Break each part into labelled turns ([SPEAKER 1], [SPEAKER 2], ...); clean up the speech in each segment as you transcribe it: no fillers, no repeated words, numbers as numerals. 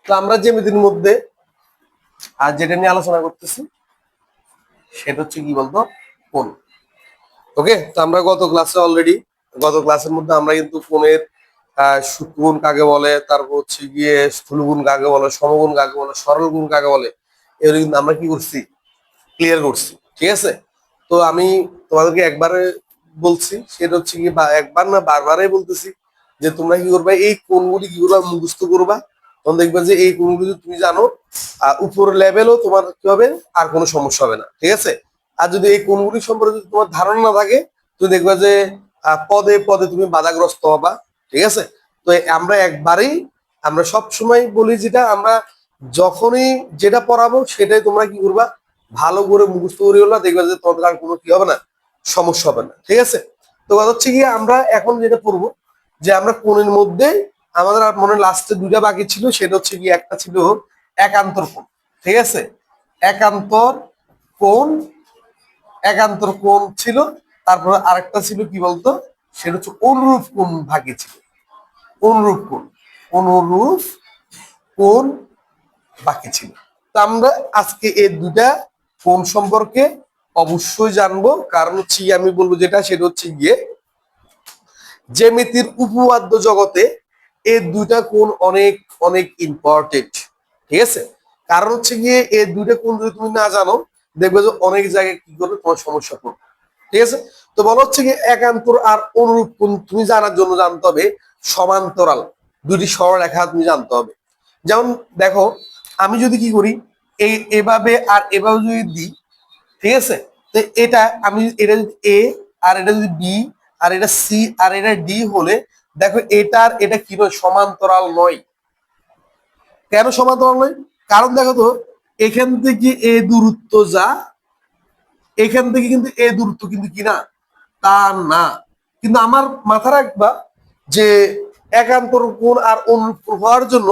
[SPEAKER 1] তো আমরা জ্যামিতির মধ্যে আর যেটা নিয়ে আলোচনা করতেছি সেটা হচ্ছে কি বলতো, কোণ। ওকে, তো আমরা গত ক্লাসের মধ্যে আমরা কিন্তু কোণের সূক্ষ্মগুণ কাকে বলে, তারপর হচ্ছে গিয়ে স্থূলগুণ কাকে বলে, সমগুণ কাকে বলে, সরল গুণ কাকে বলে, এগুলো কিন্তু আমরা কি করছি, ক্লিয়ার করছি। ঠিক আছে, তো আমি তোমাদেরকে একবারে বলছি, সেটা হচ্ছে কি, বা একবার না বারবারই বলতেছি যে তোমরা কি করবা, এই কোণগুলি কি করবা, মুখস্থ করবা। তখন দেখবে যে এই কোণগুলি যদি তুমি জানো, উপর লেভেলও তোমার কি হবে, আর কোনো সমস্যা হবে না। ঠিক আছে, আর যদি এই কোণগুলি সম্পর্কে যদি তোমার ধারণা না থাকে, তুমি দেখবা যে পদে পদে তুমি বাধাগ্রস্ত হবা। ঠিক আছে, তো আমরা সব সময় বলি, যেটা আমরা যখনই যেটা পড়াবো সেটাই তোমরা কি করবা, ভালো করে মুখস্থ করে হলো, দেখবে যে তোমাদের আর কোনো কি হবে না, সমস্যা হবে না। ঠিক আছে, তো কথা হচ্ছে কি, আমরা এখন যেটা পড়বো, যে আমরা কোণের মধ্যে আমাদের আর মনে লাস্টে দুইটা বাকি ছিল, সেটা হচ্ছে কি, একটা ছিল একান্তর কোণ। ঠিক আছে, একান্তর কোণ, একান্তর কোণ ছিল। তারপরে আরেকটা ছিল কি বলতো, সেটা হচ্ছে অনুরূপ কোণ বাকি ছিল। অনুরূপ কোণ, অনুরূপ কোণ বাকি ছিল। তো আমরা আজকে এই দুটা কোণ সম্পর্কে অবশ্যই জানবো, কারণ হচ্ছে আমি বলবো যেটা, সেটা হচ্ছে গিয়ে জ্যামিতির উপপাদ্য জগতে এই দুইটা কোণ অনেক অনেক ইম্পর্টেন্ট। ঠিক আছে, কারণ হচ্ছে গিয়ে এই দুইটা কোণ যদি তুমি না জানো, দেখবে যে অনেক জায়গায় কি করবে, তোমার সমস্যা পড়বে। ঠিক আছে, তো বলা হচ্ছে কি, একান্তর আর অনুরূপ কোণ তুমি জানার জন্য জানতে হবে সমান্তরাল দুটি সরলরেখা তুমি জানতে হবে। যেমন দেখো, আমি যদি কি করি, এভাবে আর এভাবে যদি দিই, ঠিক আছে, তো এটা আমি, এটা যদি এ, আর এটা যদি বি, আর এটা সি, আর এটা ডি হলে, দেখো এটার এটা কি নয়, সমান্তরাল নয়। কেন সমান্তরাল নয়? কারণ দেখো তো, এখান থেকে এ দূরত্ব যা, এখান থেকে কিন্তু এ দূরত্ব কিন্তু কি না, তা না। কিন্তু আমার মাথা রাখবা যে একান্তর কোণ আর অনুরূপ কোণ হওয়ার জন্য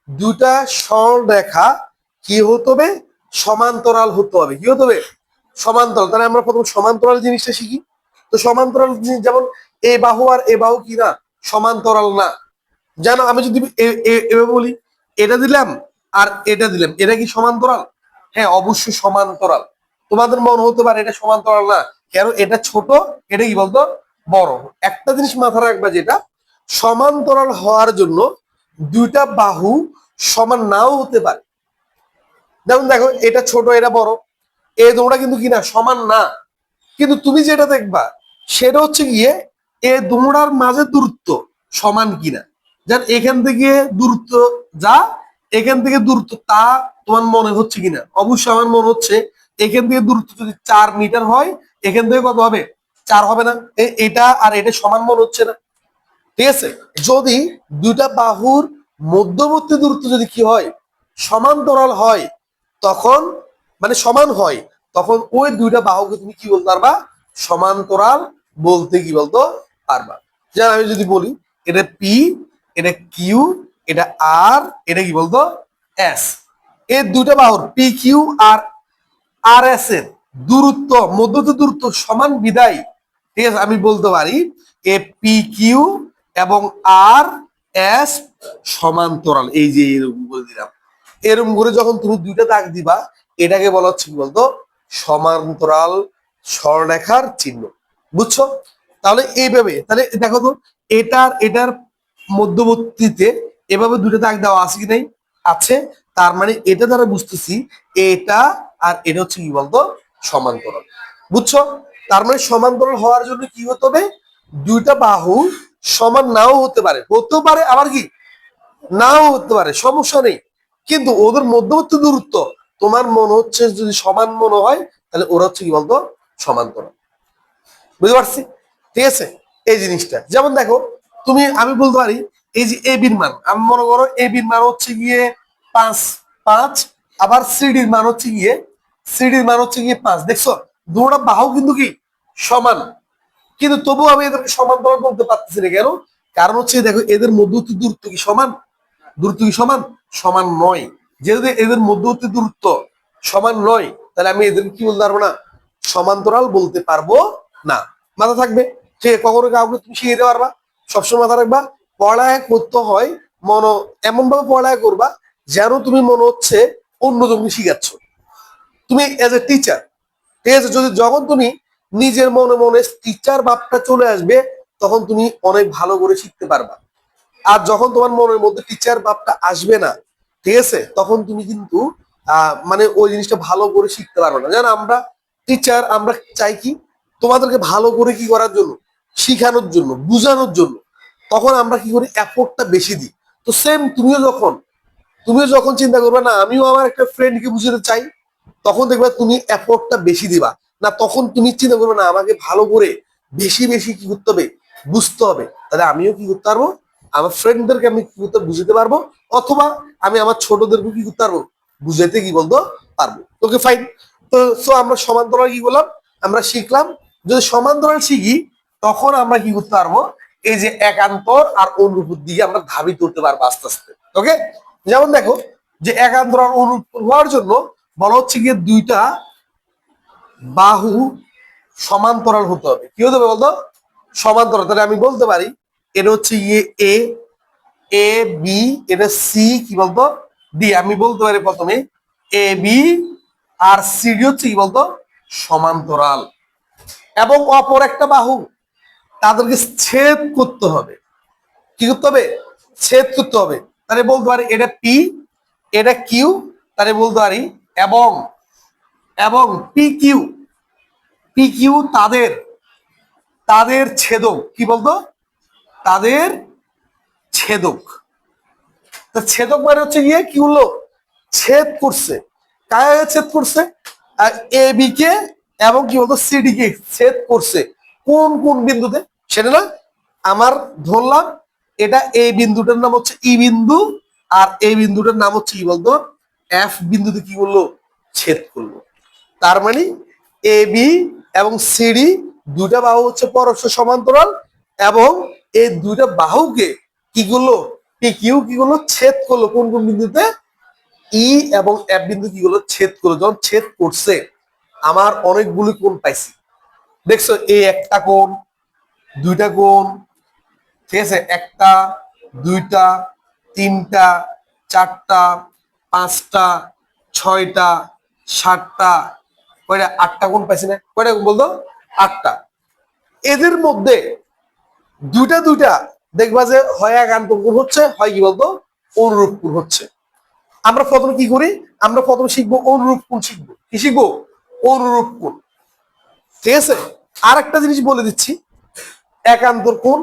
[SPEAKER 1] দুটা সরলরেখা কি হতে হবে, সমান্তরাল হতে হবে। কি হতে হবে? সমান্তরাল। তাহলে আমরা প্রথম সমান্তরাল জিনিসটা শিখি। তো সমান্তরাল জিনিস, যেমন এ বাহু আর এ বাহু কি না, সমান্তরাল না। জানো, আমি যদি এভাবে বলি, এটা দিলাম আর এটা দিলাম, এটা কি সমান্তরাল? হ্যাঁ, অবশ্যই সমান্তরাল। তোমাদের মনে হতে পারে এটা সমান্তরাল না, কেন, এটা ছোট, এটা কি বলতো, বড়। একটা জিনিস মাথায় রাখবা, যেটা সমান্তরাল হওয়ার জন্য দুইটা বাহু সমান নাও হতে পারে। যেমন দেখো, এটা ছোট, এটা বড়, এই দুটোটা কিন্তু কিনা সমান না। কিন্তু তুমি যেটা দেখবা, সেটা হচ্ছে গিয়ে এ দুটার মাঝে দূরত্ব সমান কিনা। যেন এখান থেকে দূরত্ব যা, এখান থেকে দূরত্ব তা তোমার মনে হচ্ছে কিনা। অবশ্যই আমার মনে হচ্ছে, এখান থেকে দূরত্ব যদি 4 মিটার হয়, এখান থেকে কত হবে, 4 হবে না? এটা আর এটা সমান মনে হচ্ছে না। ঠিক আছে, যদি দুইটা বাহুর মধ্যবর্তী দূরত্ব যদি কি হয়, সমান্তরাল হয়, তখন মানে সমান হয়, তখন ওই দুইটা বাহুকে তুমি কি বলতে পারবা, সমান্তরাল বলতে কি বলতো পারবা। যেমন আমি যদি বলি, এটা পি, এটা কিউ, এটা আর, এটা কি বলতো এস। এই দুইটা বাহুর পি কিউ আর আর এস এর দূরত্ব, মধ্যবর্তী দূরত্ব সমান বিদায়, ঠিক আছে, আমি বলতে পারি এ পি কিউ এবং আর এস সমান্তরাল। এই যে এরকম করে দিলাম, এরকম করে যখন তুমি দুইটা দাগ দিবা, এটাকে বলা হচ্ছে কি বলতো, সমান্তরাল সরলরেখার চিহ্ন। বুঝছো? তাহলে এইভাবে, তাহলে দেখো তো, এটার এটার মধ্যবর্তীতে এভাবে দুটো দাগ দেওয়া আছে কি নাই? আছে। তার মানে এটা দ্বারা বুঝতেছি এটা আর এটা হচ্ছে কি বলতো, সমান্তরাল। বুঝছো? তার মানে সমান্তরাল হওয়ার জন্য কি হতে হবে, দুইটা বাহু সমান নাও হতে পারে, হতেও পারে আবার কি নাও হতে পারে, সমস্যা নেই। কিন্তু ওদের মধ্যবর্তী দূরত্ব তোমার মনে হচ্ছে যদি সমান মনে হয়, তাহলে ওরা হচ্ছে কি বলতো, সমান্তরাল। বুঝতে পারছি? ঠিক আছে, এই জিনিসটা যেমন দেখো, আমি বলতে পারি, এই যে এ বির মান, আমি মনে করো এ বির মান হচ্ছে গিয়ে 5, আবার সিডির মান হচ্ছে গিয়ে 5। দেখছো, দুটো বাহু কিন্তু কি সমান, কিন্তু তবুও আমি এদেরকে সমান্তরাল বলতে পারতেছি না। কেন? কারণ হচ্ছে দেখো, এদের মধ্যবর্তী দূরত্ব কি সমান? দূরত্ব কি সমান? সমান নয়। যেহেতু এদের মধ্যবর্তী দূরত্ব সমান নয়, তাহলে আমি এদের কি বলতে পারবো না, সমান্তরাল বলতে পারবো না। মাথা থাকবে, ঠিক আছে, কখনো কাউকে তুমি শিখে দিতে পারবা। সবসময় মাথা রাখবা, পড়ালেখা করতে হয় এমন ভাবে পড়ালেখা করবা যেন তুমি মনে হচ্ছে অন্যজনকে শিখাচ্ছ, তুমি এজ এ টিচার। ঠিক আছে, যদি যখন তুমি নিজের মনে মনে টিচার ভাবটা চলে আসবে, তখন তুমি অনেক ভালো করে শিখতে পারবা। আর যখন তোমার মনের মধ্যে টিচার ভাবটা আসবে না, ঠিক আছে, তখন তুমি কিন্তু মানে ওই জিনিসটা ভালো করে শিখতে পারবে না। যেন আমরা টিচার, আমরা চাই কি তোমাদেরকে ভালো করে কি করার জন্য, শিখানোর জন্য, বুঝানোর জন্য। তখন আমরা কি করি, এফোর্টটা বেশি দিই। তো সেম তুমিও যখন চিন্তা করবে না আমিও আমার একটা ফ্রেন্ডকে বুঝাতে চাই, তখন দেখবে তুমি এফোর্টটা বেশি দিবা। না তখন তুমি চিন্তা করবে না আমাকে ভালো করে বেশি বেশি কি করতে হবে, বুঝতে হবে, তাহলে আমিও কি করতে পারবো, আমার ফ্রেন্ডদেরকে আমি কি করতে বুঝতে পারবো, অথবা আমি আমার ছোটদেরকে কি করতে পারবো, বুঝাইতে কি বলতো পারবো। Okay fine. তো সো আমরা সমান্তরাল কি করলাম, আমরা শিখলাম। যদি সমান্তরাল শিখি তখন আমরা কি করতে পারবো, এই যে একান্তর আর অনুরূপ দিকে আমরা ধাবিত করতে পারবো আস্তে আস্তে। ওকে, যেমন দেখো যে একান্তর আর অনুরূপ হওয়ার জন্য বলা হচ্ছে গিয়ে দুইটা বাহু সমান্তরাল হতে হবে। কি হতে হবে বলতো, সমান্তরাল। তাহলে আমি বলতে পারি এটা হচ্ছে ইয়ে এ, এ বি, এটা সি কি বলতো ডি। আমি বলতে পারি প্রথমে A B R C D হচ্ছে কি বলতো সমান্তরাল, এবং অপর একটা বাহু তাদেরকে ছেদ করতে হবে। কি করতে হবে, ছেদ করতে হবে। তাহলে বলতে পারি এটা পি, এটা কিউ। তাহলে বলতে পারি এবং এবং পি কিউ, পি কিউ তাদের তাদের ছেদক কি বলতো, তাদের ছেদক। ছেদক মানে হচ্ছে গিয়ে কি হলো, ছেদ করছে। কাকে ছেদ করছে, এ বি কে এবং কি বলতো সিডি কে ছেদ করছে। কোন কোন বিন্দুতে সেটা না আমার ধরলাম, এটা এই বিন্দুটার নাম হচ্ছে ই বিন্দু, আর এই বিন্দুটার নাম হচ্ছে কি বলতো এফ বিন্দুতে কি করলো, ছেদ করলো। তার মানে এ বি এবং সিডি দুটা বাহু হচ্ছে পরস্পর সমান্তরাল, এবং এই দুইটা বাহুকে কি করলো, পি কিউ কি করলো, ছেদ করলো। কোন কোন বিন্দুতে, ই এবং এফ বিন্দু কি করলো, ছেদ করলো। যখন ছেদ করছে আমার অনেকগুলি কোণ পাইছি। দেখছো এই একটা কোণ, দুইটা কোণ, ঠিক আছে, একটা, দুইটা, তিনটা, চারটা, পাঁচটা, ছয়টা, সাতটা, কয়টা, আটটা কোণ পাইছি না, কয়টা বলতো, আটটা। এদের মধ্যে দুইটা দুইটা দেখবা যে হয় একান্তর কোণ হচ্ছে, হয় কি বলতো অনুরূপ কোণ হচ্ছে। আমরা প্রথমে কি করি, আমরা প্রথমে শিখবো অনুরূপ কোণ শিখবো। কি শিখবো, অনুরূপ কোণ। ঠিক আছে, আর একটা জিনিস বলে দিচ্ছি, একান্তর কোণ,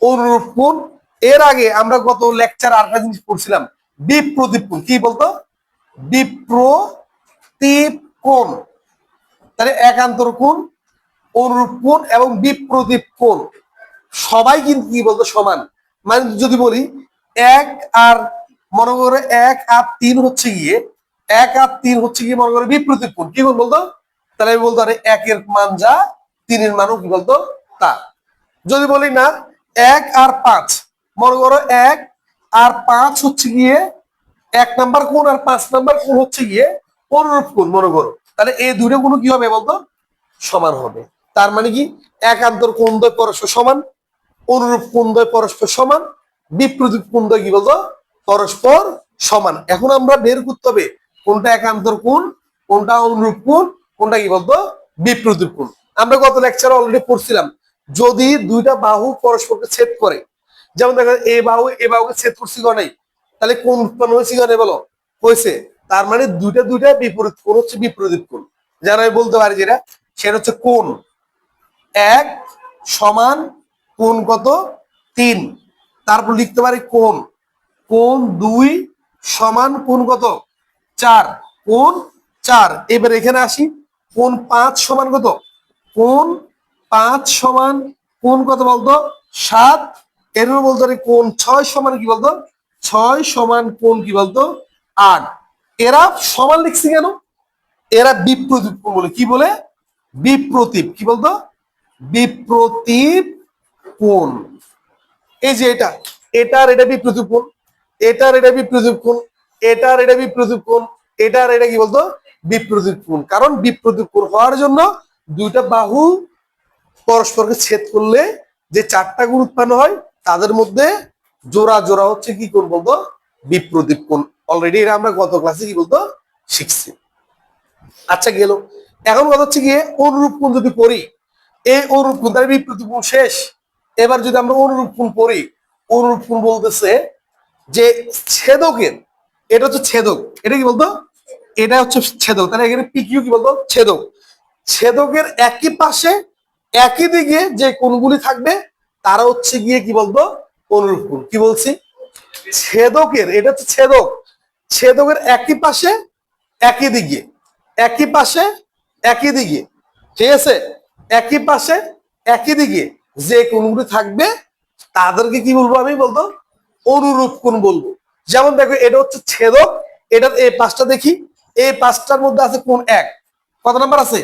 [SPEAKER 1] অনুরূপ কোণ। এর আগে আমরা গত লেকচার আরেকটা জিনিস পড়ছিলাম, বিপ্রতীপ কোণ। কি বলতো, বিপ্রতীপ কোণ। তাহলে একান্তর কোণ, অনুরূপ কোণ এবং বিপ্রতীপ কোণ সবাই কিন্তু কি বলতো সমান। মানে যদি বলি এক আর মনে করে এক আর তিন হচ্ছে গিয়ে, এক আর তিন হচ্ছে গিয়ে মনে করে বিপ্রতীপ কোণ। কি কোণ বলতো, তাহলে আমি বলতে পারি একের মান যা, তিনের মানও কি বলতো তা। যদি বলি না এক আর পাঁচ, মনে করো এক আর পাঁচ হচ্ছে গিয়ে এক নাম্বার কোণ, আর পাঁচ নাম্বার কোণ হচ্ছে গিয়ে অনুরূপ কোণ মনে করো, তাহলে এই দুটো কোণ কি হবে বলতো, সমান হবে। তার মানে কি একান্তর কোণ দ্বয় পরস্পর সমান, অনুরূপ কোণ দ্বয় পরস্পর সমান, বিপ্রতীপ কোণ দ্বয় কি বলতো পরস্পর সমান। এখন আমরা বের করতে হবে কোনটা একান্তর কোণ, কোনটা অনুরূপ কোণ, কোনটা কি বলতো বিপ্রতীপ কোণ। আমরা গত লেকচারে অলরেডি পড়ছিলাম, যদি দুইটা বাহু পরস্পরকে ছেদ করে, যেমন দেখেন এ বাহু এ বাহুকে ছেদ করছি কেন নাই, তাহলে কোন উৎপন্ন হয়েছে কেন বলো, হয়েছে। তার মানে দুইটা দুইটা বিপরীত কোণ হচ্ছে বিপ্রতীপ কোণ। যারা আমি বলতে পারি যেটা, সেটা হচ্ছে কোণ এক সমান কোণ কত, তিন। তারপর লিখতে পারি কোণ, কোণ দুই সমান কোণ কত, চার, কোণ চার। এবার এখানে আসি, কোণ পাঁচ সমান কত, কোণ পাঁচ সমান কোণ কত বলতো সাত। এরও বলতে পারি কোণ ছয় সমান কি বলতো, ছয় সমান কোণ কি বলতো আট। এরা সমান লিখছি কেন, এরা বিপ্রতীপ কোণ বলে, কি বলে, বিপ্রতীপ, কি বলতো বিপ্রতীপ কোণ। এই যে এটা, এটার এটা বিপ্রতীপ কোণ, এটার এটা বিপ্রতীপ কোণ, এটার এটা বিপ্রতীপ কোণ, এটার এটা কি বলতো বিপ্রতীপ কোণ। কারণ বিপ্রতীপ কোণ হওয়ার জন্য দুইটা বাহু পরস্পরকে ছেদ করলে যে চারটা কোণ উৎপন্ন হয়, তাদের মধ্যে জোড়া জোড়া হচ্ছে কি কোণ বলতো বিপ্রতীপ কোণ। অলরেডি এটা আমরা গত ক্লাসে কি বলতো শিখছি। আচ্ছা গেল, এখন কথা হচ্ছে গিয়ে অনুরূপ কোণ যদি পড়ি, এই অনুরূপ কোণ তার বিপরীত কোণ শেষ। এবার যদি আমরা অনুরূপ কোণ পড়ি, অনুরূপ কোণ বলতেছে যে ছেদকের, এটা হচ্ছে ছেদক, এটা কি বলতো, এটা হচ্ছে ছেদক, তাহলে এখানে পিকিউ কি বলতো ছেদক। ছেদকের একই পাশে একই দিকে যে কোণগুলি থাকবে তারা হচ্ছে গিয়ে কি বলতো অনুরূপ কোণ। কি বলছি, ছেদকের, এটা হচ্ছে ছেদক, ছেদকের একই পাশে একই দিকে, একই পাশে একই দিকে, ঠিক আছে, একই পাশে একই দিকে যে কোণগুলি থাকবে তাদেরকে কি বলবো আমি বলতো অনুরূপ কোণ বলবো। যেমন দেখো এটা হচ্ছে ছেদক, এটার এই পাশটা দেখি, এই পাশটার মধ্যে আছে কোণ এক, কত নাম্বার আছে,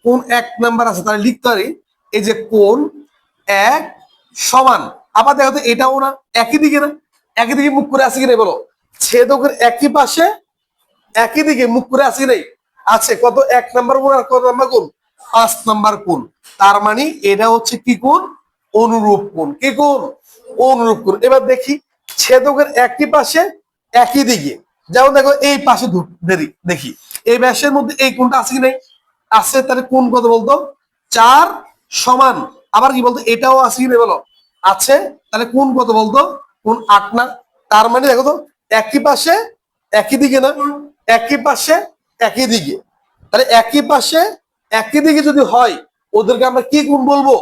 [SPEAKER 1] কোণ এক নাম্বার আছে, তাহলে লিখতে পারি এই যে কোণ এক সমান, আবার দেখো তো এটাও না একই দিকে না, একই দিকে মুখ করে আছে কিনা বলো, ছেদকের একই পাশে একই দিকে মুখ করে আছে কিনা, আছে, কত এক নাম্বার কোণ আর কত নাম্বার কোণ, 5 নাম্বার কোণ। তার মানে এটা হচ্ছে কি কোণ, অনুরূপ কোণ। কি কোণ, অনুরূপ কোণ। এবার দেখি ছেদকের একই পাশে একই দিকে, যেমন দেখো এই পাশে দেখি এই ব্যাসের মধ্যে এই কোণটা আছে কি নাই, আছে, তাহলে কোণ কত বলতো 4 সমান, আবার কি বলতো এটাও আছে কি নাই বলো, আছে, তাহলে কোণ কত বলতো কোণ 8 না। তার মানে দেখো তো একই পাশে একই দিকে না, একই পাশে একই দিকে, তাহলে একই পাশে একই দিকে যদি হয় ওদেরকে আমরা কি কোণ বলবো,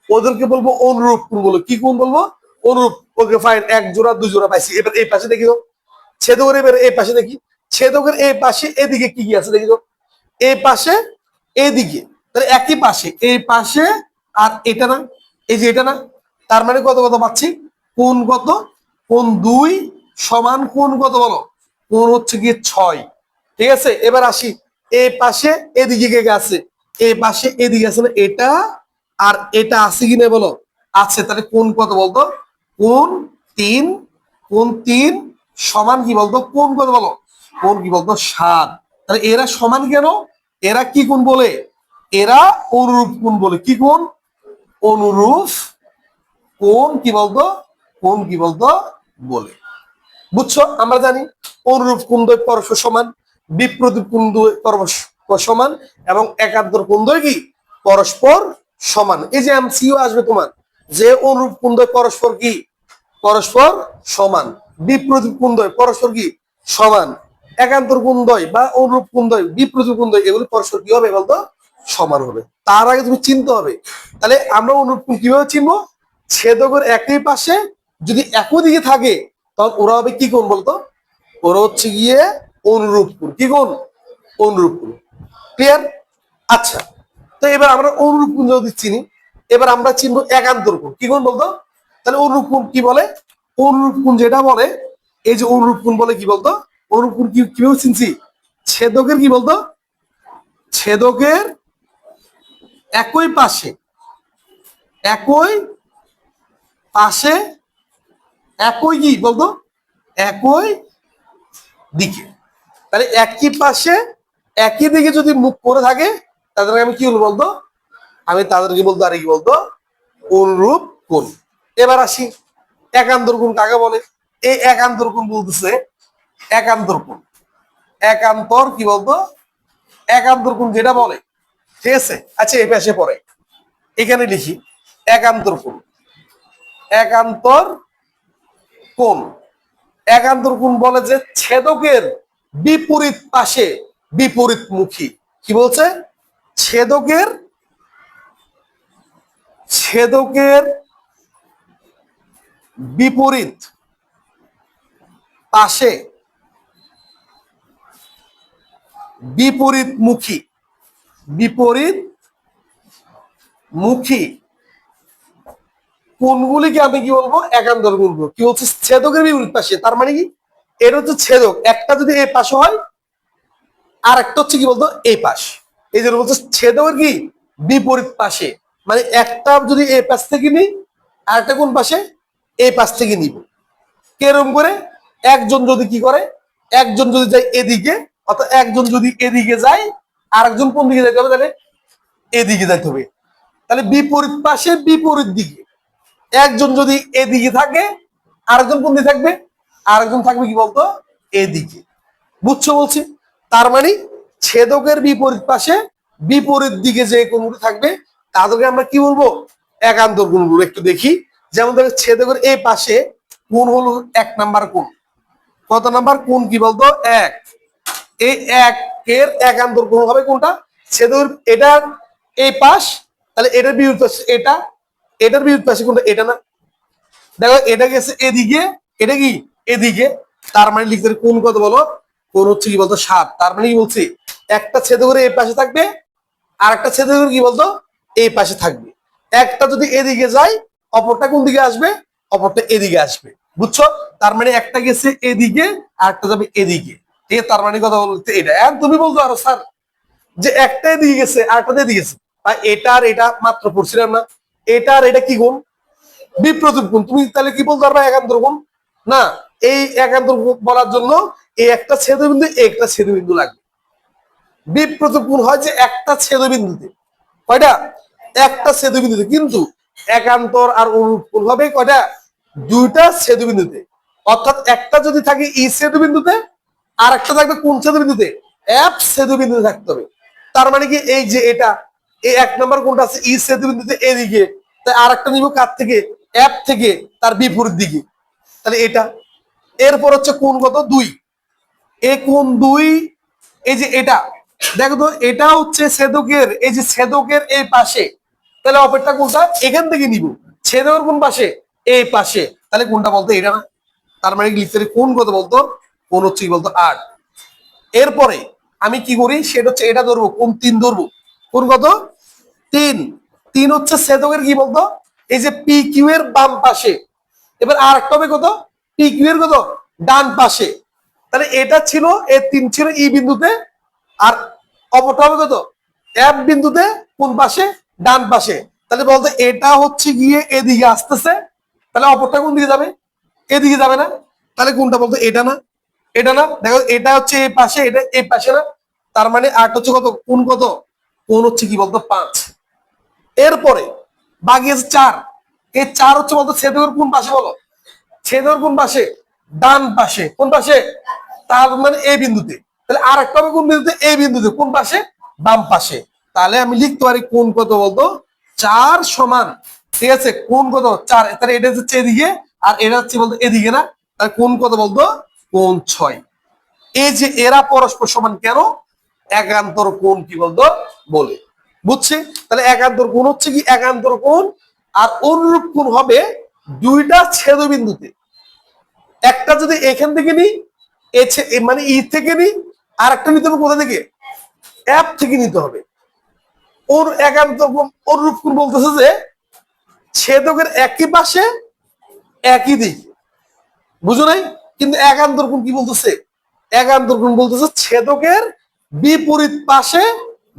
[SPEAKER 1] ওদেরকে বলবো অনুরূপ কোণ বলবো। কি কোণ বলবো, অনুরূপ। ওকে ফাইন, এক জোড়া দুই জোড়া পাইছি। এবার এই পাশে দেখি তো ছেদকের, এবার এই পাশে দেখি ছেদকের এই পাশে এদিকে কি কি আছে দেখি তো, এই পাশে এদিকে, তাহলে একই পাশে এই পাশে আর এটা না, এই যে এটা না, তার মানে কত কত পাচ্ছি, কোণ কত, কোণ 2 সমান কোণ কত বলো, কোণ হচ্ছে গিয়ে 6। ঠিক আছে, এবার আসি এই পাশে এদিকে কে আছে, এই পাশে এদিকে আছে না, এটা আর এটা আছে কিনা বলো, আছে, তাহলে কোণ কত বলতো, কোণ 3, কোণ 3 সমান কি বলতো কোণ কত বলো, কোণ কি বলতো 7। তাহলে এরা সমান কেন, এরা কি কোণ বলে, এরা অনুরূপ কোণ বলে। কি কোণ, অনুরূপ কোণ কি বলতো, কোণ কি বলতো বলে। বুঝছো, আমরা জানি অনুরূপ কোণ দ্বয় পরস্পর সমান, বিপরীত কোণ দ্বয় পরস্পর সমান এবং একান্তর কোণ দ্বয় কি পরস্পর সমান। এই যে এমসিইউ আসবে তোমার, যে অনুরূপ কোণ দ্বয় পরস্পর কি পরস্পর সমান, বিপরীত কোণ দ্বয় পরস্পর কি সমান, একান্তর কোণ দ্বয় বা অনুরূপ কোণ দ্বয় বিপরীত কোণ দ্বয় এগুলি পরস্পর কি হবে বলতো সমান হবে। তার আগে তুমি চিনতে হবে, তাহলে আমরা অনুরূপ কোণ কিভাবে চিনবো, ছেদকের একই পাশে যদি একই দিকে থাকে তখন ওরা হবে কি কোণ বলতো, ওরা হচ্ছে গিয়ে অনুরূপ কোণ। কি কোণ, অনুরূপ কোণ। ক্লিয়ার? আচ্ছা, তো এবার আমরা অনুরূপ কোণ যদি চিনি, এবার আমরা চিনবো একান্তর কোণ। কি কোণ বলতো, তাহলে অনুরূপ কোণ কি বলে, অনুরূপ কোণ যেটা বলে, এই যে অনুরূপ কোণ বলে কি বলতো, অনুরূপ কোণ কিভাবে চিনছি, ছেদকের কি বলতো, ছেদকের একই পাশে একই পাশে একই কি বলতো একই দিকে, তাহলে একই পাশে একই দিকে যদি মুখ করে থাকে তাদেরকে আমি কি বলবো বলতো, আমি তাদেরকে বলতো আর কি বলতো অনুরূপ কোণ। এবার আসি একান্তর কোণ কাকে বলে, এই একান্তর কোণ বলতেছে একান্তর কোণ, একান্তর কি বলতো একান্তর কোণ যেটা বলে, ঠিক আছে। আচ্ছা এই পাশে পড়ে এখানে লিখি একান্তর কোণ, একান্তর কোণ, একান্তর কোণ বলে যে ছেদকের বিপরীত পাশে বিপরীত মুখী। কি বলছে, ছেদকের ছেদকের বিপরীত পাশে বিপরীত মুখী, বিপরীত মুখী কোণগুলিকে আমি কি বলবো একান্তর কোণ বলবো। কি বলছে, ছেদকের বিপরীত পাশে, তার মানে কি এটা হচ্ছে ছেদক, একটা যদি এই পাশে হয় আর একটা হচ্ছে কি বলতো এই পাশ, এই জন্য বলছে ছেদকের কি বিপরীত পাশে, মানে একটা যদি এই পাশ থেকে নিই আর একটা কোন পাশে এই পাশ থেকে নিব। কেরম করে, একজন যদি কি করে, একজন যদি যায় এদিকে, অর্থাৎ একজন যদি এদিকে যায় আর একজন কোন দিকে যাইতে হবে, তাহলে এদিকে যাইতে হবে, তাহলে বিপরীত পাশে বিপরীত দিকে, একজন যদি এদিকে থাকে আরেকজন কোন দিকে থাকবে, আরেকজন থাকবে কি বলতো এদিকে। বুঝছো বলছি? তার মানে ছেদকের বিপরীত পাশে বিপরীত দিকে যে কোণগুলো থাকবে তাদেরকে আমরা কি বলবো? একান্তর কোণ বলবো। একটু দেখি, যেমন দেখো ছেদকের এই পাশে কোণ হলো 1 নাম্বার কোণ। কত নাম্বার কোণ কি বলতো? 1। এই 1 এর একান্তর কোণ হবে কোনটা? ছেদকের এটার এই পাশ, তাহলে এটার বিপরীত পাশে এটা, এটার বিপরীত পাশে কোনটা? এটা না? দেখো এটা গেছে এদিকে, এটা কি এদিকে। তার মানে লিখতে হবে কোণ কত বলো? কোণ হচ্ছে কি বলতো? 7। তার মানে কি বলছি? একটা ছেদকের এই পাশে থাকবে, আর একটা ছেদকের কি বলতো? এই পাশে থাকবে। একটা যদি এদিকে যায়, অপরটা কোন দিকে আসবে? অপরটা এদিকে আসবে। বুঝছো? তার মানে একটা গেছে এদিকে আর একটা যাবে এদিকে। ঠিক আছে? তার মানে কথা বলতে এটা। এখন তুমি বলতো আরো স্যার যে একটা এদিকে গেছে আর একটা এদিকে গেছে, ভাই এটা আর এটা মাত্র পড়ছিলাম না? এটা আর এটা কি গুণ? বিপ্রতীপ গুণ। তুমি তাহলে কি বলতে পারবা? একান্তর গুণ না। এই একান্তর গুণ বলার জন্য এই একটা ছেদবিন্দু, একটা ছেদবিন্দু লাগবে। বিপ্রতীপ গুণ হয় যে একটা ছেদবিন্দুতে। কয়টা? একটা ছেদবিন্দুতে। কিন্তু একান্তর আর অনুরূপ কোণ হবে কয়টা? দুইটা ছেদবিন্দুতে। অর্থাৎ একটা যদি থাকে ই ছেদবিন্দুতে, আর একটা থাকবে কোন ছেদবিন্দুতে? এফ ছেদবিন্দুতে থাকতে হবে। তার মানে কি এই যে এটা, এই 1 নাম্বার কোণটা আছে ই ছেদবিন্দুতে এদিকে, তাই আর একটা নিব কার থেকে? এফ থেকে, তার বিপরীত দিকে। তাহলে এটা। এরপর হচ্ছে কোণ কত? 2। এই কোণ 2, এই যে এটা দেখো তো, এটা হচ্ছে ছেদকের, এই যে ছেদকের এই পাশে। তাহলে অপরটা কোনটা? এখান থেকে নিব। ছেদকের কোন পাশে? এই পাশে। তাহলে কোনটা বলতো? এটা না? তার মানে লিখতে পারি কোণ কত বলতো? কোণ হচ্ছে কি বলতো? 8। এরপরে আমি কি করি? সেটা হচ্ছে এটা ধরবো, কোণ 3 ধরবো। কোণ কত? 3। 3 হচ্ছে ছেদকের কি বলতো? এই যে পি কিউ এর বাম পাশে। এবার আর একটা হবে কত? পি কিউ এর কত? ডান পাশে। তাহলে এটা ছিল, এই 3 ছিল ই বিন্দুতে, আর অপরটা হবে কত? এফ বিন্দুতে। কোন পাশে? ডান পাশে। তাহলে বলতো এটা হচ্ছে গিয়ে এদিকে আসতেছে, তাহলে অপরটা কোন দিকে যাবে? এদিকে যাবে না? তাহলে কোনটা বলতো? এটা না? এটা না? দেখো এটা হচ্ছে এই পাশে, এটা এই পাশে না? তার মানে 8 হচ্ছে কত? কোন কত? কোন হচ্ছে কি বলতো? 5। এরপরে বাকি আছে 4। এই 4 হচ্ছে বলতো ছেদকের কোন পাশে বলো? ছেদকের কোন পাশে? ডান পাশে। কোন পাশে? তার মানে এই বিন্দুতে। তাহলে আর একটা হবে কোন বিন্দুতে? এই বিন্দুতে। কোন পাশে? বাম পাশে। তাহলে আমি লিখতে পারি কোন কত বলতো? 4 সমান, ঠিক আছে, কোন কত? 4। তাহলে এটা হচ্ছে এদিকে, আর এটা হচ্ছে বলতো এদিকে না? তাহলে কোন কত বলতো? কোন 6। এই যে এরা পরস্পর সমান কেন? একান্তর কোণ কি বলতো? বলে। বুঝছি? তাহলে একান্তর কোণ হচ্ছে কি? একান্তর কোণ আর অনুরূপ কোণ হবে দুইটা ছেদবিন্দুতে। একটা যদি এখান থেকে নিই, মানে ই থেকে নিই, আর একটা নিতে হবে কোথা থেকে? অ্যাপ থেকে নিতে হবে। ওর একান্তর কোণ অনুরূপ কোণ বলতেছে যে ছেদকের একই পাশে একই দিক। বুঝো নাই? কিন্তু একান্তর কোণ কি বলতেছে? একান্তর কোণ বলতেছে ছেদকের বিপরীত পাশে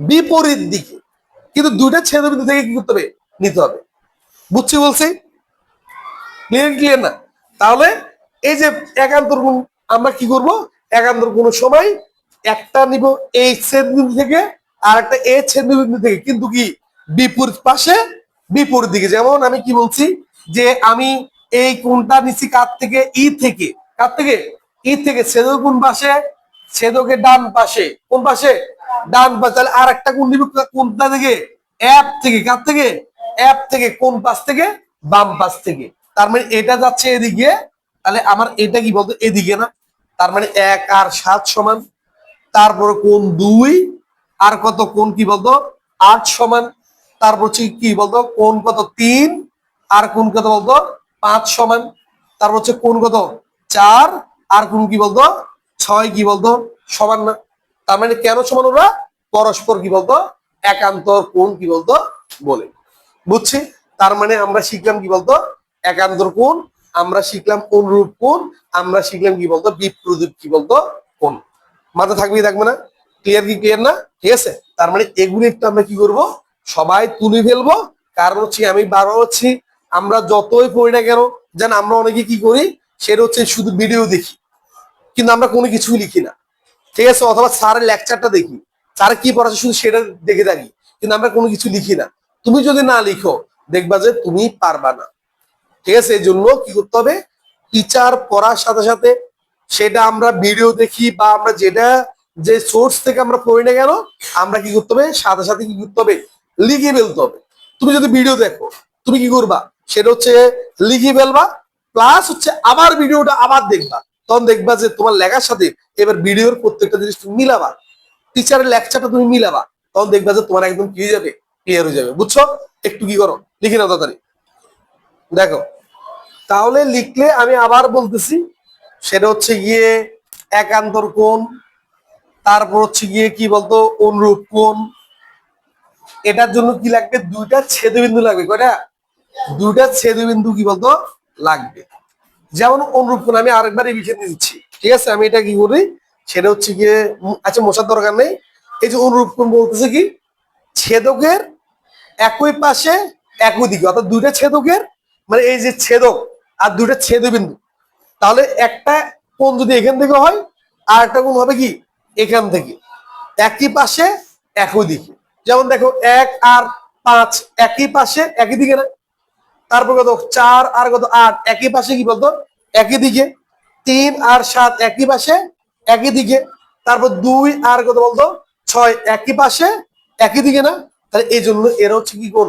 [SPEAKER 1] বিপরীত দিকে। কিন্তু দুইটা ছেদবিন্দু থেকে কি করতে হবে? নিতে হবে। বুঝছি বলছি? ক্লিয়ার ক্লিয়ার না? তাহলে এই যে একান্তর কোণ আমরা কি করব? একান্তর কোণ সময় একটা নিব এই ছেদবিন্দু থেকে, আর একটা এই ছেদবিন্দু থেকে, কিন্তু কি বিপরীত পাশে বিপরীত দিকে। যেমন আমি কি বলছি যে আমি এই কোণটা নিছি কার থেকে? ই থেকে। কার থেকে? ই থেকে। ছেদক কোন পাশে? ছেদকের ডান পাশে। কোন পাশে? ডান পাশে। তাহলে আর একটা কোণ নিব কোনটা থেকে? অ্যাপ থেকে। কার থেকে? অ্যাপ থেকে। কোন পাশ থেকে? বাম পাশ থেকে। তার মানে এটা যাচ্ছে এদিকে, তাহলে আমার এটা কি বলতো? এদিকে না? তার মানে 1 আর 7 সমান। তারপরে কোণ 2 আর কত? কোণ কি বলতো? 8 সমান। তারপর হচ্ছে কি বলতো? কোণ কত? 3 আর কোণ কত বলতো? 5 সমান। তারপর হচ্ছে কোণ কত? 4 আর কোণ কি বলতো? 6 কি বলতো? সমান না? তার মানে কেন সমান ওরা? পরস্পর কি বলতো? একান্তর কোণ কি বলতো? বলে। বুঝছি? তার মানে আমরা শিখলাম কি বলতো? একান্তর কোণ, আমরা শিখলাম অনুরূপ কোণ, আমরা শিখলাম কি বলতো? বিপ্রতীপ কি বলতো? কোণ। মাথা থাকবে থাকবে না? ক্লিয়ার কি ক্লিয়ার না? ঠিক আছে? তার মানে এগুলি একটু আমরা কি করব? সবাই তুলে ফেলবো। কারণ হচ্ছে আমি বারবার হচ্ছি, আমরা যতই পড়ি না কেন, যেন আমরা অনেকে কি করি? সেটা হচ্ছে শুধু ভিডিও দেখি, কিন্তু আমরা কোনো কিছুই লিখি না। ঠিক আছে? অথবা স্যারের লেকচারটা দেখি, স্যার কি পড়াচ্ছে শুধু সেটা দেখে থাকি, কিন্তু আমরা কোনো কিছু লিখি না। তুমি যদি না লিখো, দেখবা যে তুমি পারবা না। ঠিক আছে? এই জন্য কি করতে হবে? টিচার পড়ার সাথে সাথে সেটা আমরা ভিডিও দেখি বা আমরা যেটা যে সোর্স থেকে আমরা পড়ি না কেন, আমরা কি করতে হবে, সাথে সাথে কি করতে হবে, লিখে ফেলতে হবে। তুমি যদি ভিডিও দেখো, তুমি কি করবা, সেটা হচ্ছে লিখে ফেলবা, প্লাস হচ্ছে আবার ভিডিওটা আবার দেখবা। তখন দেখবা যে তোমার লেখার সাথে এবার ভিডিওর প্রত্যেকটা জিনিস তুমি মিলাবা, টিচারের লেকচারটা তুমি মিলাবা, তখন দেখবা যে তোমার একদম কি হয়ে যাবে, ক্লিয়ার হয়ে যাবে। বুঝছো? একটু কি করো, লিখে নাও তাড়াতাড়ি। দেখো, তাহলে লিখলে আমি আবার বলতেছি, সেটা হচ্ছে গিয়ে একান্তর কোণ, তারপর হচ্ছে গিয়ে কি বলতো, অনুরূপ কোণ। এটার জন্য কি লাগবে, দুইটা ছেদবিন্দু লাগবে। কয়টা? দুইটা ছেদবিন্দু কি বলতো লাগবে। যেমন অনুরূপ কোণ, আমি আরেকবার এই বিষয় দিচ্ছি, ঠিক আছে? আমি এটা কি করি, সেটা হচ্ছে গিয়ে আচ্ছা মশার দরকার নেই। এই যে অনুরূপ কোণ বলতেছে কি, ছেদকের একই পাশে একই দিকে, অর্থাৎ দুইটা ছেদকের মানে এই যে ছেদক আর দুইটা ছেদবিন্দু, তাহলে একটা কোণ যদি এখান থেকে হয়, আর একটা কোণ হবে কি এখান থেকে, একই পাশে একই দিকে। যেমন দেখো 1 আর 5 একই পাশে একই দিকে না? তারপর কত 4 আর কত 8 একই পাশে কি বলতো একই দিকে। 3 আর 7 একই পাশে একই দিকে। তারপর 2 আর কত বলতো 6 একই পাশে একই দিকে না? তাহলে এই জন্য এরা হচ্ছে কি কোণ,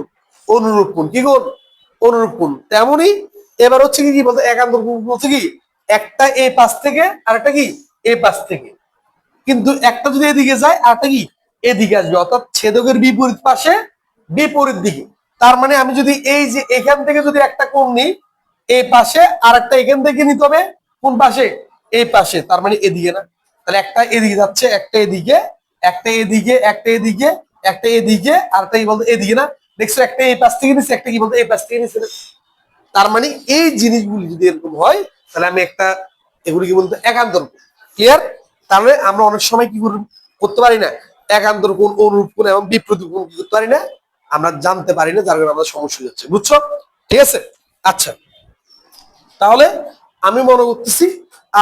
[SPEAKER 1] অনুরূপ কোণ। কি কোণ? অনুরূপ কোণ। তেমনই এবার হচ্ছে কি বলতো একান্তর কোণ বলছে কি, একটা এই পাশ থেকে আর একটা কি এই পাশ থেকে, কিন্তু একটা যদি এদিকে যায় আর একটা কি এদিকে আসবে, অর্থাৎ ছেদকের বিপরীত পাশে বিপরীত দিকে। তার মানে আমি যদি এই যে এখান থেকে যদি একটা কোণ নিই এই পাশে, আর একটা এখান থেকে নিতে হবে কোন পাশে, এই পাশে, তার মানে এদিকে না? তাহলে একটা এদিকে যাচ্ছে, একটা এদিকে, একটা এদিকে, একটা এদিকে, একটা এদিকে, আর একটা কি বলতো এদিকে না? দেখছো, একটা এই পাশ থেকে নিচ্ছে, একটা কি বলতো এই পাশ থেকে নিচ্ছে। তার মানে এই জিনিসগুলি যদি এরকম হয়, তাহলে আমি একটা এগুলি কি বলতো একান্তর। ক্লিয়ার? তাহলে আমরা অনেক সময় কি করতে পারি না, একান্তর কোণ, অনুরূপ কোণ এবং বিপরীত কোণ কি করতে পারি না, আমরা জানতে পারি না, যার কারণে আমাদের সমস্যা হচ্ছে। বুঝছো? ঠিক আছে। আচ্ছা, তাহলে আমি মনে করতেছি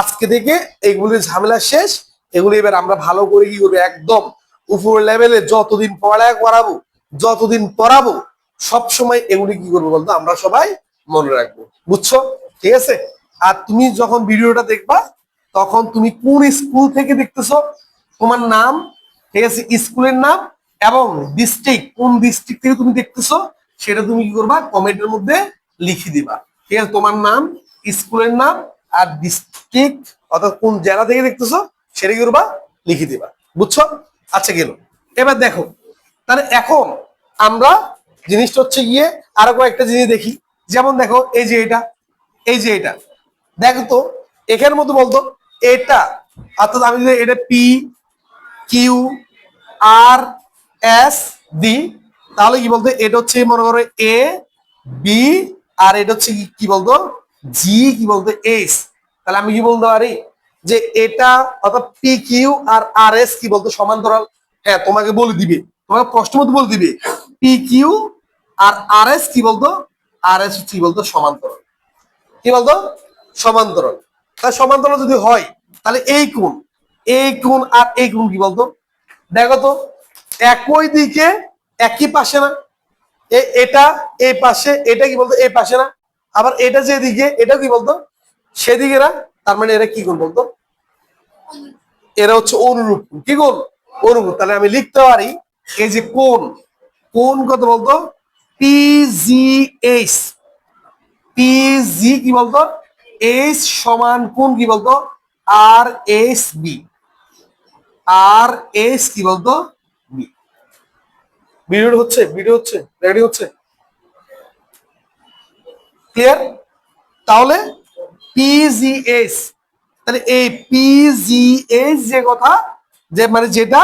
[SPEAKER 1] আজকে থেকে এগুলির ঝামেলা শেষ। এগুলি এবার আমরা ভালো করে কি করবো, একদম উপর লেভেলে যতদিন পড়ালেখা করাবো, যতদিন পড়াবো, সব সময় এগুলি কি করবো বলতো আমরা সবাই মনে রাখবো। বুঝছো? ঠিক আছে। আর তুমি যখন ভিডিওটা দেখবা, তখন তুমি কোন স্কুল থেকে দেখতেছো, তোমার নাম, ঠিক আছে, স্কুলের নাম এবং ডিস্ট্রিক্ট, কোন ডিস্ট্রিক্ট থেকে তুমি দেখতেছো, সেটা তুমি কি করবা, কমেন্টের মধ্যে লিখে দিবা। ঠিক আছে? তোমার নাম, স্কুলের নাম আর ডিস্ট্রিক্ট, অর্থাৎ কোন জেলা থেকে দেখতেছো সেটা কি করবা, লিখে দিবা। বুঝছো? আচ্ছা, গেল। এবার দেখো, তাহলে এখন আমরা জিনিসটা হচ্ছে গিয়ে আরো কয়েকটা জিনিস দেখি। যেমন দেখো, এই যে এটা, এই যে এটা, দেখো তো এখানের মধ্যে বলতো এটা, অর্থাৎ আমি যদি এটা P Q R S D, তাহলে কি বলতো এটা হচ্ছে মনে করো এ বি, আর এটা হচ্ছে কি বলতো জি, কি বলতো এস। তাহলে আমি কি বলতে পারি যে এটা, অর্থাৎ পি কিউ আর আর এস কি বলতো সমান্তরাল। হ্যাঁ, তোমাকে বলে দিবে, তোমাকে প্রশ্ন মতো বলে দিবে পি কিউ আর আর এস কি বলতো, আর এস কি বলতো সমান্তরাল। কি বলতো সমান্তরাল। তাহলে সমান্তরাল যদি হয়, তাহলে এই কোণ, এই কোণ আর এই কোণ কি বলতো, দেখো তো একই দিকে একই পাশে না? এটা এই পাশে, এটা কি বলতো এই পাশে না? আবার এটা যেদিকে এটা কি বলতো সেদিকে না? তার মানে এরা কি কোণ বলতো, এরা হচ্ছে অনুরূপ কোণ। কি কোণ? অনুরূপ। তাহলে আমি লিখতে পারি এই যে কোণ, কোণ কত বলতো পিজিএইচ, পিজি কি বলতো এইচ সমান কোণ কি বলতো আর এস বি, আর এস কি বলতো বি। ভিডিও হচ্ছে, ভিডিও হচ্ছে, রেডি হচ্ছে, ক্লিয়ার? তাহলে পিজিএস, তাহলে এই পিজিএস যে কথা, যে মানে যেটা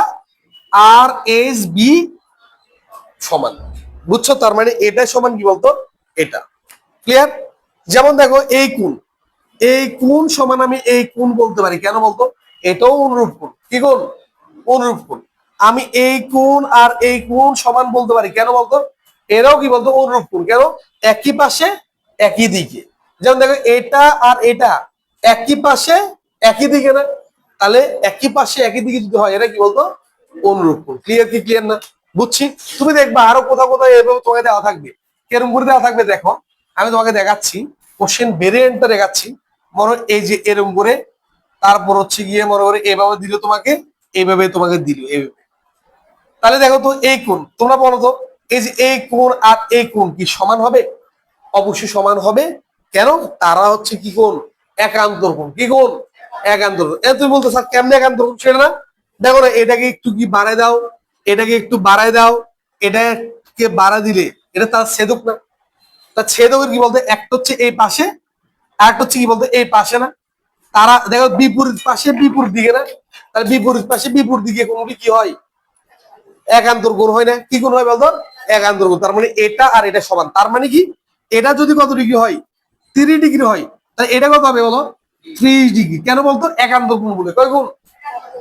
[SPEAKER 1] আর এস বি সমান। বুঝছো? তার মানে এটা সমান কি বলতো এটা। ক্লিয়ার? যেমন দেখো এই কোণ, এই কোণ সমান আমি এই কোণ বলতে পারি, কেন বলতো এটাও অনুরূপ কোণ। কি কোণ? অনুরূপ কোণ। আমি এই কোণ আর এই কোণ সমান বলতে পারি, কেন বলতো এরাও কি বলতো অনুরূপ কোণ। কেন? একই পাশে একই দিকে। যেমন দেখো এটা আর এটা একই পাশে একই দিকে না? তাহলে একই পাশে একই দিকে যদি হয়, এরা কি বলতো অনুরূপ কোণ। ক্লিয়ার? কি ক্লিয়ার না? বুঝছি। তুমি দেখবা আরো কোথাও কোথাও এভাবে তোমাকে দেওয়া থাকবে। কেরম করে দেওয়া থাকবে দেখো, আমি তোমাকে দেখাচ্ছি, কোশ্চেন ভেরিয়েন্টটা দেখাচ্ছি। মনে এই যে এরম করে তারপর হচ্ছে গিয়ে মনে করে এভাবে দিল তোমাকে, এইভাবে তোমাকে দিল এইভাবে। তাহলে দেখো তো এই কোণ, তোমরা বলো তো এই যে এই কোণ আর এই কোণ কি সমান হবে? অবশ্যই সমান হবে। কেন? তারা হচ্ছে কি কোণ? একান্তর কোণ। কি কোণ? একান্তর কোণ। তুমি বলতো স্যার কেমনে একান্তর কোণ সেটা না? দেখো না, এটাকে একটু কি বাড়ায় দাও, এটাকে একটু বাড়ায় দাও, এটাকে বাড়া দিলে এটা তার ছেদক না? তার ছেদকের কি বলতে একটা হচ্ছে এই পাশে, আর একটা হচ্ছে কি বলতে এই পাশে না? তারা দেখো বিপরীত পাশে বিপরীত দিকে না? তাহলে বিপরীত পাশে বিপরীত দিকে কোনটি কি হয়? একান্তর কোণ হয় না? কি কোণ হয় বলতো? একান্তর কোণ। তার মানে এটা আর এটা সমান। তার মানে কি এটা যদি কত ডিগ্রি হয়? 3 ডিগ্রি হয়, তাহলে এটা কত হবে বলো? 30 ডিগ্রি। কেন বলতো? একান্তর কোণ বলে। কয় গুণ?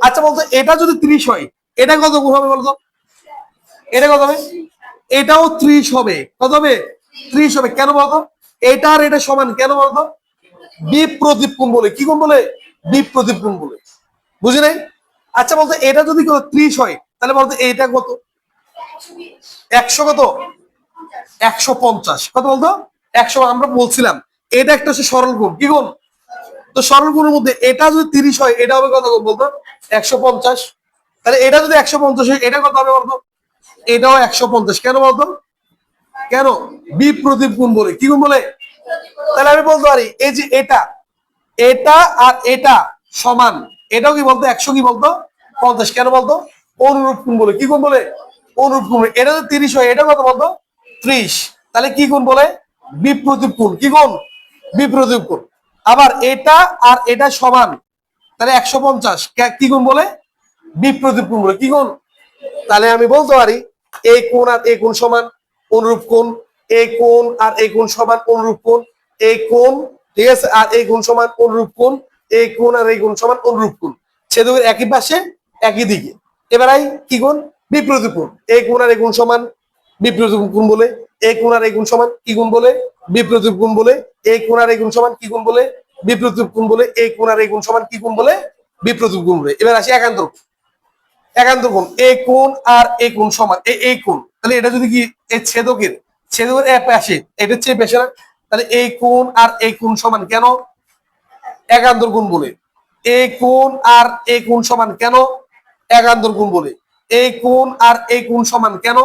[SPEAKER 1] আচ্ছা বলতো এটা যদি 30 হয়, এটা কত গুণ হবে বলতো? এটা কত হবে? এটাও 30 হবে। কত হবে? 30 হবে। কেন বলতো? এটা আর এটা সমান কেন বলতো? বিপ্রতীপ কোণ বলে। কি কোণ বলে? বিপ্রতীপ কোণ বলে। বুঝি নাই? আচ্ছা বলতো এটা যদি 30 হয়, তাহলে বলতো এটা কত? 100 কত? 150। কত বলতো? 100। আমরা বলছিলাম এটা একটা হচ্ছে সরল কোণ। কি কোণ? তো সরল কোণের মধ্যে এটা যদি 30 হয়, এটা হবে কত বলতো? 150। তাহলে এটা যদি 150 হয়, এটা কত হবে বলতো? এটাও 150। কেন বলতো? কেন? বিপ্রতীপ কোণ বলে। কি কোণ বলে? তাহলে আমি বলতে পারি এই যে এটা, এটা আর এটা সমান, এটাও কি বলতো 100 কি বলতো 50। কেন বলতো? অনুরূপ কোণ বলে। কি কোণ বলে? অনুরূপ কোণ। এটা যদি 30 হয়, এটা কত বলতো? 30। তাহলে কি কোণ বলে? বিপ্রতীপ কোণ। কি কোণ? বিপ্রতীপ কোণ। আবার এটা আর এটা সমান, তাহলে 150 কি কোণ বলে? বিপ্রতীপ কোণ বলে। কি কোণ? তাহলে আমি বলতে পারি এই কোণ আর এই কোণ সমান অনুরূপ কোণ, এই কোণ আর এই কোণ সমান অনুরূপ কোণ, এই কোণ, ঠিক আছে, আর এই কোণ সমান অনুরূপ কোণ, এই কোণ আর এই কোণ সমান অনুরূপ কোণ। ছেদকের একই পাশে একই দিকে। এবার কি কোণ? বিপ্রতীপ কোণ। এই কোণ আর এই কোণ সমান বিপ্রতীপ কোণ বলে। এই কোণ আর এই কোণ সমান কি কোণ বলে? বিপ্রতীপ কোণ বলে। এই কোণ আর এই কোণ সমান কি কোণ বলে? বিপ্রতীপ কোণ বলে। এই কোণ আর এই কোণ সমান কি কোণ বলে? বিপ্রতীপ কোণ বলে। এবার আসি একান্তর। একান্তর কোণ। এই কোণ আর এই কোণ সমান, এই কোণ। তাহলে এটা যদি কি এই ছেদকের, ছেদকের এক পাশে, এটা হচ্ছে পেশে না? তাহলে এই কোণ আর এই কোণ সমান কেন? একান্তর কোণ বলে। এই কোণ আর এই কোণ সমান কেন? একান্তর কোণ বলে। এই কোণ আর এই কোণ সমান কেন?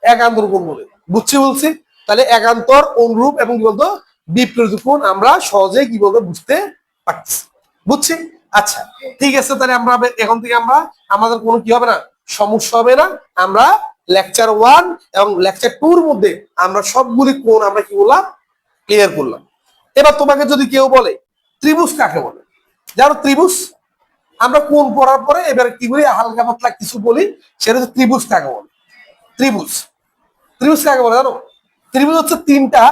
[SPEAKER 1] একান্তর কোণ বলে। বুঝছি বলছি? তাহলে একান্তর, অনুরূপ এবং কি বলতো বিপরীত কোণ আমরা সহজে কি বলতো বুঝতে পারছি। বুঝছি? আচ্ছা ঠিক আছে। তাহলে আমরা এখন থেকে আমরা আমাদের কোনো কি হবে না, সমস্যা হবে না। আমরা লেকচার 1 এবং লেকচার 2 এর মধ্যে আমরা সবগুলি কোণ আমরা কি বললাম? ক্লিয়ার করলাম। এবার তোমাকে যদি কেউ বলে ত্রিভুজ কাকে বলে? জানো ত্রিভুজ? আমরা কোণ পড়ার পরে এবার কি করি, হালকা পাতলা কিছু বলি, সেটা হচ্ছে ত্রিভুজ কাকে বলে। ত্রিভুজ, ত্রিভুজ কাকে বলে জানো? ত্রিভুজ হচ্ছে তিনটা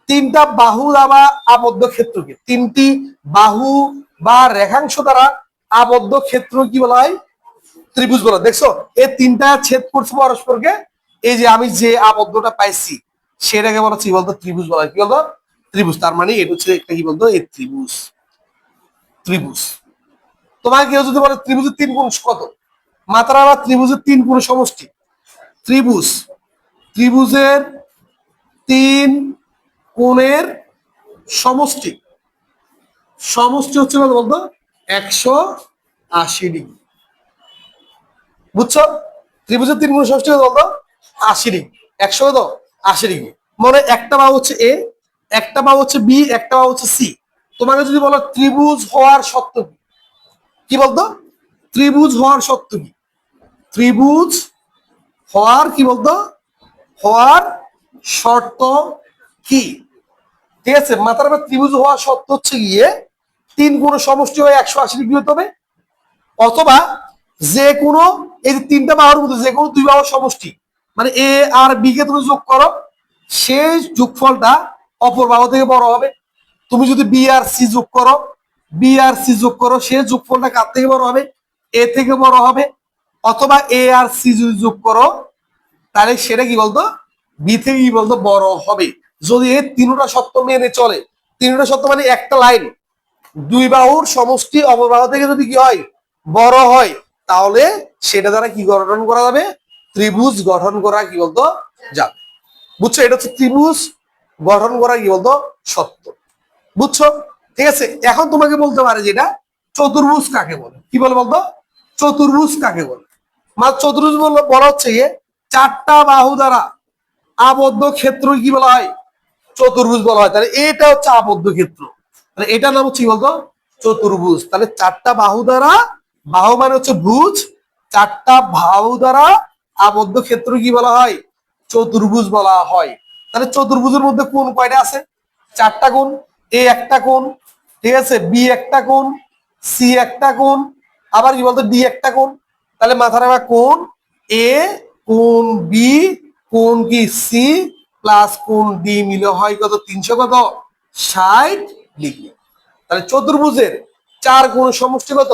[SPEAKER 1] তিনটা বাহু দ্বারা আবদ্ধ ক্ষেত্রকে, তিনটি বাহু বা রেখাংশ দ্বারা আবদ্ধ ক্ষেত্র কি বলা হয়? ত্রিভুজ বলা। দেখছো এই তিনটা ছেদ করছে পরস্পরকে, এই যে আমি যে আবদ্ধটা পাইছি সেটাকে বলা হচ্ছে কি বলতো? ত্রিভুজ বলা হয়। কি বলতো? ত্রিভুজ। তার মানে এটা হচ্ছে একটা কি বলতো? এই ত্রিভুজ। ত্রিভুজ। তোমাকে কেউ যদি বলে ত্রিভুজের 3 গুণ কত? মাত্রা বা ত্রিভুজের 3 গুণ সমষ্টি। ত্রিভুজ, ত্রিভুজের 3 কোণের সমষ্টি। সমষ্টি হচ্ছে কত বলতো? 180 ডিগ্রি। বুঝছো? ত্রিভুজের 3 গুণ সমষ্টি কত বলতো? 80 ডিগ্রি। 180 ডিগ্রি। মানে একটা বাহু হচ্ছে এ, একটা বাহু হচ্ছে বি, একটা বাহু হচ্ছে সি। তোমাকে যদি বলো ত্রিভুজ হওয়ার শর্ত কি, কি বলতো? ত্রিভুজ হওয়ার শর্ত কি? ত্রিভুজ হওয়ার কি বলতো? হওয়ার শর্ত কি? ঠিক আছে, মাথার উপর ত্রিভুজ হওয়ার শর্ত হচ্ছে গিয়ে 3 গুণ সমষ্টি হয়ে 180 ডিগ্রি হতে হবে, অথবা যে কোনো এই যে তিনটা বাহুর মধ্যে যে কোনো 2 বাহুর সমষ্টি, মানে এ আর বি কে তুমি যোগ করো, সেই যোগফলটা অপর বাহু থেকে বড় হবে। তুমি যদি বি আর সি যোগ করো, বি আর সি যোগ করো, সেই যোগফলটা কার থেকে বড় হবে? এ থেকে বড় হবে। অথবা এ আর সি যদি যোগ করো, তাহলে সেটা কি বলতো? বি থেকে কি বলতো? বড় হবে। যদি এই তিনটা শর্ত মেনে চলে, তিনটা শর্ত মানে একটা লাইন 2 বাহুর সমষ্টি অপর বাহু থেকে যদি কি হয়? বড় হয়, তাহলে সেটা দ্বারা কি গঠন করা যাবে? ত্রিভুজ গঠন করা কি বলতো যাবে। বুঝছো? এটা হচ্ছে ত্রিভুজ গঠন করা কি বলতো সত্য। বুঝছো? ঠিক আছে। এখন তোমাকে বলতে পারে যেটা চতুর্ভুজ কাকে বলে? কি বলে বলতো? চতুর্ভুজ কাকে বলে? চতুর্ভুজ বলা হচ্ছে গিয়ে চারটা বাহু দ্বারা আবদ্ধ ক্ষেত্র কি বলা হয়? চতুর্ভুজ বলা হয়। তাহলে এটা হচ্ছে আবদ্ধ ক্ষেত্র, তাহলে এটার নাম হচ্ছে কি বলতো? চতুর্ভুজ। তাহলে চারটা বাহু দ্বারা, বাহু মানে হচ্ছে ভুজ, চারটা বাহু দ্বারা আবদ্ধ ক্ষেত্র কি বলা হয়? চতুর্ভুজ বলা হয়। তাহলে চতুর্ভুজের মধ্যে কোণ কয়টা আছে? চারটা কোণ। এ একটা কোণ, ঠিক আছে, বি একটা কোণ, সি একটা কোণ, আবার কি বলতো ডি একটা কোণ। তাহলে মাথা রাখা কোণ এ, কোণ বি, কোণ কি সি প্লাস কোণ ডি মিলে হয় কত? 360 ডিগ্রি। তাহলে চতুর্ভুজের চার কোণ সমষ্টি কত?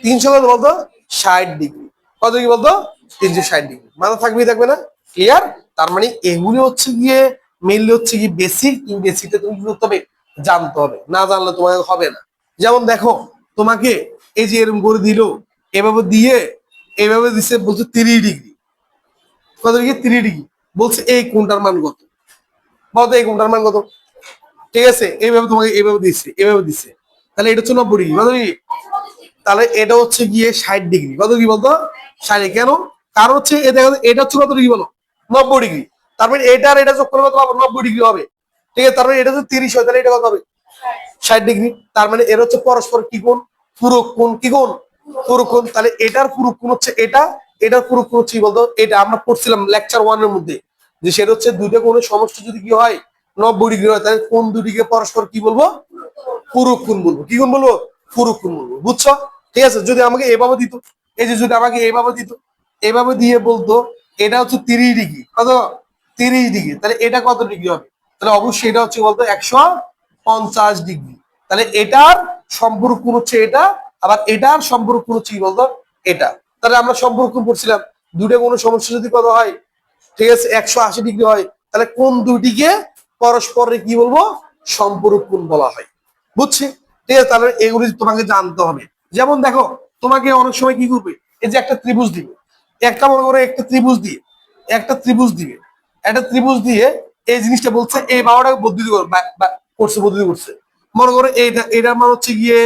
[SPEAKER 1] 300 কত বলতো? 60 ডিগ্রি। কত কি বলতো? 360 ডিগ্রি। মাথা থাকবেই, থাকবে না? ক্লিয়ার? তার মানে এগুলি হচ্ছে গিয়ে মেইনলি হচ্ছে কি বেসিক। তুমি বেসিকটা তুমি কি করতে হবে? জানতে হবে, না জানলে তোমার হবে না। যেমন দেখো, তোমাকে এই যে এরকম করে দিল, এভাবে দিয়ে এইভাবে দিচ্ছে, বলছে 30 ডিগ্রি। কত ডিগ্রি? 30 ডিগ্রি। বলছে এই কোণটার মান কত? বলতো এই কোণটার মান কত? ঠিক আছে, এইভাবে তোমাকে এইভাবে দিচ্ছে, এভাবে দিচ্ছে। তাহলে এটা হচ্ছে 90 ডিগ্রি। কত ডিগ্রি? তাহলে এটা হচ্ছে গিয়ে 60 ডিগ্রি। কত কি বলতো? 60। কেন? কারণ হচ্ছে এটা হচ্ছে কত ডিগ্রি বলো? 90 ডিগ্রি। তার মানে এটা আর এটা যোগ করলে কত হবে? 90 ডিগ্রি হবে। ঠিক আছে, তার মানে এটা যদি 30 হয়, তাহলে এটা কত হবে? 60 ডিগ্রি। তার মানে এর হচ্ছে পরস্পর কি কোণ? পূরক কোণ। কি কোণ? পূরক কোণ। তাহলে এটার পূরক কোণ হচ্ছে এটা, এটার পূরক কোণ হচ্ছে কি বলতো? এটা আমরা পড়ছিলাম লেকচার 1 এর মধ্যে, যে সেটা হচ্ছে দুইটা কোণের সমষ্টি যদি কি হয় 90 ডিগ্রি হয়, তাহলে কোণ দুটিকে পরস্পর কি বলবো? পূরক কোণ বলবো। কি কোণ বলবো? পূরক কোণ বলবো। বুঝছো? ঠিক আছে, যদি আমাকে এভাবে দিত, এই যে যদি আমাকে এভাবে দিত, এভাবে দিয়ে বলতো এটা হচ্ছে 30 ডিগ্রি। কত? 30 ডিগ্রি। তাহলে এটা কত ডিগ্রি হবে? তাহলে অবশ্যই এটা হচ্ছে বলতো 150 ডিগ্রি। তাহলে এটার সম্পূরক কোণ হচ্ছে এটা, আবার এটার সম্পূরক কোণ হচ্ছে কি বলতো? এটা। তাহলে আমরা সম্পূরক কোণ পড়ছিলাম, দুটো কোণ সমষ্টি যদি কত হয়, ঠিক আছে, 180 ডিগ্রি হয়, তাহলে কোণ দুটিকে পরস্পরের কি বলবো? সম্পূরক কোণ বলা হয়। বুঝছি? ঠিক আছে, তাহলে এগুলি তোমাকে জানতে হবে। যেমন দেখো, তোমাকে অনেক সময় কি করবে, এই যে একটা ত্রিভুজ দিবে, একটা মনে করো একটা ত্রিভুজ দিয়ে, একটা ত্রিভুজ দিবে, একটা ত্রিভুজ দিয়ে এই জিনিসটা বলছে এই বাহুটাকে বর্ধিত করছে, বর্ধিত করছে। মনে করো এইটা, এটার মান হচ্ছে গিয়ে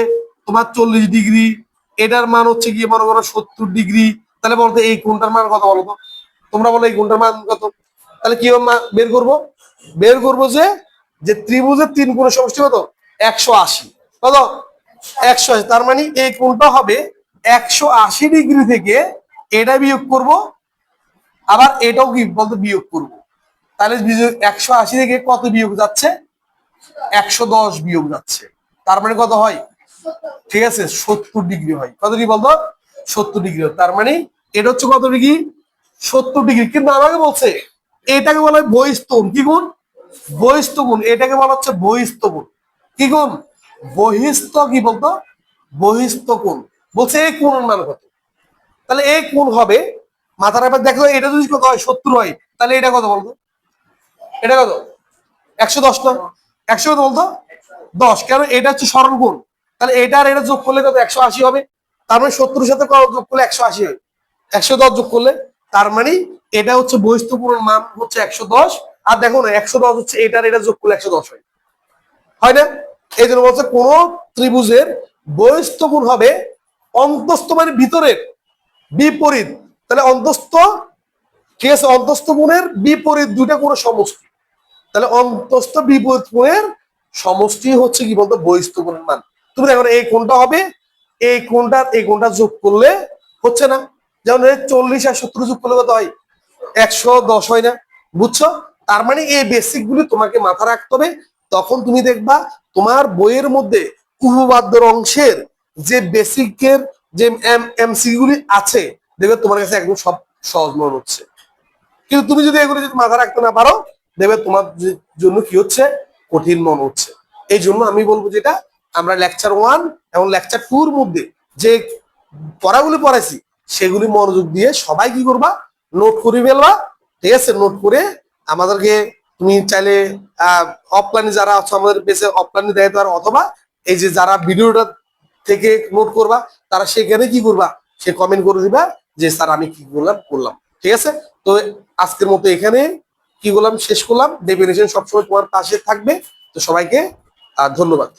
[SPEAKER 1] তোমার 40 ডিগ্রি, এটার মান হচ্ছে গিয়ে মনে করো 70 ডিগ্রি। তাহলে বলতো এই কোণটার মান কত বলো তো? তোমরা বলো এই কোণটার মান কত? তাহলে কি বের করবো? বের করবো যে যে ত্রিভুজের তিন কোণের সমষ্টি কত? 180। কত? 180। তার মানে এই কোণটা হবে 180 ডিগ্রি থেকে এটা বিয়োগ করব, আবার এটাও কি বলতো বিয়োগ করব। তাহলে 180 থেকে কত বিয়োগ যাচ্ছে? 110 বিয়োগ যাচ্ছে। তার মানে কত হয়? ঠিক আছে, 70 ডিগ্রি হয়। কত ডিগ্রি বলতো? 70 ডিগ্রি। তার মানে এটা হচ্ছে কত ডিগ্রি? 70 ডিগ্রি। কিন্তু আমাকে বলছে এটাকে বলা হয় বহিস্থ কোণ। কি কোণ? বহিস্থ কোণ। এটাকে বলা হচ্ছে বহিস্থ কোণ। কি কোণ? বহিস্থ কি বলতো? বহিস্থ কোণ। বলছে এই কোণের মান কত? তাহলে এই কোণ হবে, মাথার ব্যাপার দেখো, এটা যদি কত হয়? 70 হয়, তাহলে এটা কত বলতো? এটা কত? 110 না? 100 কত বলতো? 10। কেন? এটা হচ্ছে সরল কোণ। তাহলে এটা আর এটা যোগ করলে কত? 180 হবে। তার মানে 70-এর সাথে কত যোগ করলে 180 হয়? 110 যোগ করলে। তার মানে এটা হচ্ছে বহিস্থ কোণের মান হচ্ছে 110। আর দেখো না, 110 হচ্ছে এটা আর এটা যোগ করলে 110 হয়, হয় না? এই জন্য বলছে কোন ত্রিভুজের বহিস্থ কোণ হবে অন্তস্থ মানে ভিতরের বিপরীত। তাহলে অন্তস্থ, ঠিক আছে, অন্তস্থ কোণের বিপরীত দুইটা কোণের সমষ্টি। তাহলে অন্তস্থ বিপরীত কোণের সমষ্টি হচ্ছে কি বলতো? বহিস্থ কোণের মান। তুমি দেখো এই কোণটা হবে, এই কোণটা যোগ করলে হচ্ছে না। যেমন 40 আর 70 যোগ করলে কত হয়? 110 হয় না? বুঝছো? তার মানে এই বেসিক গুলি তোমাকে মাথা রাখতে হবে। তখন তুমি দেখবা তোমার বইয়ের মধ্যে উপপাদ্যের অংশের যে বেসিকের যে এমসিকিউ গুলি আছে, দেখবে তোমার কাছে একদম সব সহজ মনে হচ্ছে। কিন্তু তুমি যদি এগুলো যদি মাথা রাখতে না পারো, দেখবে তোমার জন্য কি হচ্ছে? কঠিন মনে হচ্ছে। এই জন্য আমি বলবো যেটা আমরা লেকচার 1 এবং লেকচার 2 এর মধ্যে যে পড়াগুলি পড়াইছি, সেগুলি মনোযোগ দিয়ে সবাই কি করবা? নোট করে ফেলবা। ঠিক আছে, নোট করে আমাদেরকে তুমি চাইলে অফলাইনে যারা আছে আমাদের পেজে অফলাইনে দেখাতে পারো, অথবা এই যে যারা ভিডিওটা থেকে নোট করবা, তারা সেখানে কি করবা? সে কমেন্ট করে দিবা যে স্যার আমি কি করলাম। ঠিক আছে, তো আজকের মতো এখানে কি করলাম, শেষ করলাম। ডেফিনেশন সবসময় তোমার পাশে থাকবে। তো সবাইকে ধন্যবাদ।